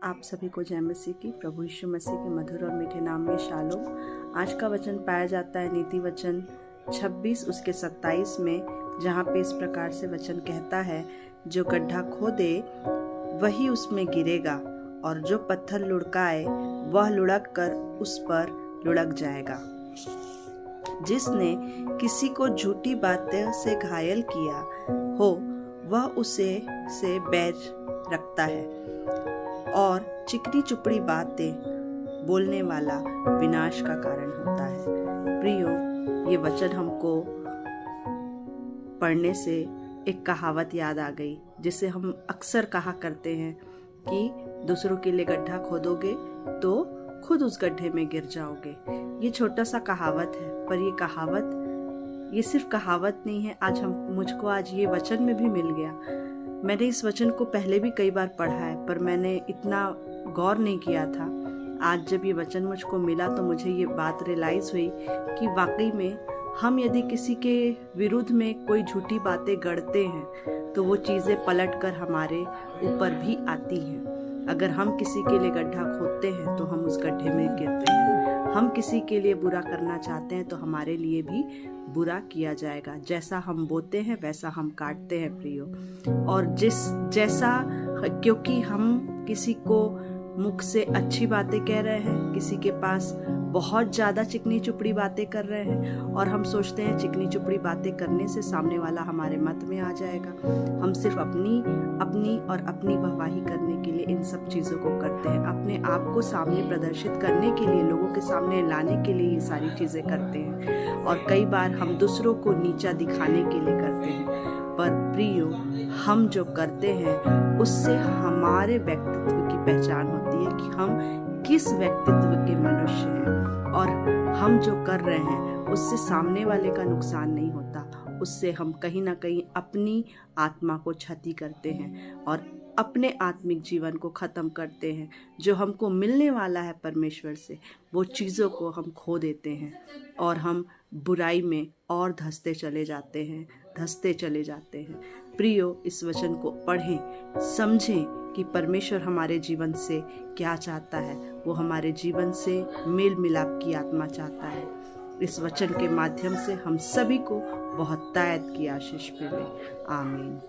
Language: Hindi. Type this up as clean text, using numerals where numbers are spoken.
आप सभी को जय मसीह की। प्रभु यीशु मसीह के मधुर और मीठे नाम में शालोम। आज का वचन पाया जाता है नीति वचन 26 उसके 27 में, जहाँ पे इस प्रकार से वचन कहता है, जो गड्ढा खोदे वही उसमें गिरेगा और जो पत्थर लुढ़काए वह लुढ़क कर उस पर लुढ़क जाएगा। जिसने किसी को झूठी बातें से घायल किया हो वह उसे से बैर रखता है और चिकनी चुपड़ी बातें बोलने वाला विनाश का कारण होता है। प्रियो, ये वचन हमको पढ़ने से एक कहावत याद आ गई, जिसे हम अक्सर कहा करते हैं कि दूसरों के लिए गड्ढा खोदोगे तो खुद उस गड्ढे में गिर जाओगे। ये छोटा सा कहावत है, पर ये कहावत ये सिर्फ कहावत नहीं है। मुझको आज ये वचन में भी मिल गया। मैंने इस वचन को पहले भी कई बार पढ़ा है, पर मैंने इतना गौर नहीं किया था। आज जब ये वचन मुझको मिला तो मुझे ये बात रियलाइज़ हुई कि वाकई में हम यदि किसी के विरुद्ध में कोई झूठी बातें गढ़ते हैं तो वो चीज़ें पलट कर हमारे ऊपर भी आती हैं। अगर हम किसी के लिए गड्ढा खोदते हैं तो हम उस गड्ढे में गिरते हैं। हम किसी के लिए बुरा करना चाहते हैं तो हमारे लिए भी बुरा किया जाएगा। जैसा हम बोते हैं वैसा हम काटते हैं प्रियो। और क्योंकि हम किसी को मुख से अच्छी बातें कह रहे हैं, किसी के पास बहुत ज़्यादा चिकनी चुपड़ी बातें कर रहे हैं और हम सोचते हैं चिकनी चुपड़ी बातें करने से सामने वाला हमारे मत में आ जाएगा। हम सिर्फ अपनी वाहवाही करने के लिए इन सब चीज़ों को करते हैं। अपने आप को सामने प्रदर्शित करने के लिए, लोगों के सामने लाने के लिए ये सारी चीज़ें करते हैं और कई बार हम दूसरों को नीचा दिखाने के लिए करते हैं। पर प्रियो, हम जो करते हैं उससे हमारे व्यक्तित्व की पहचान होती है कि हम किस व्यक्तित्व के मनुष्य हैं, और हम जो कर रहे हैं उससे सामने वाले का नुकसान नहीं होता। उससे हम कहीं ना कहीं अपनी आत्मा को क्षति करते हैं और अपने आत्मिक जीवन को ख़त्म करते हैं। जो हमको मिलने वाला है परमेश्वर से, वो चीज़ों को हम खो देते हैं और हम बुराई में और धंसते चले जाते हैं। प्रियो, इस वचन को पढ़ें, समझें कि परमेश्वर हमारे जीवन से क्या चाहता है। वो हमारे जीवन से मेल मिलाप की आत्मा चाहता है। इस वचन के माध्यम से हम सभी को बहुत तायत की आशीष मिले। आमीन।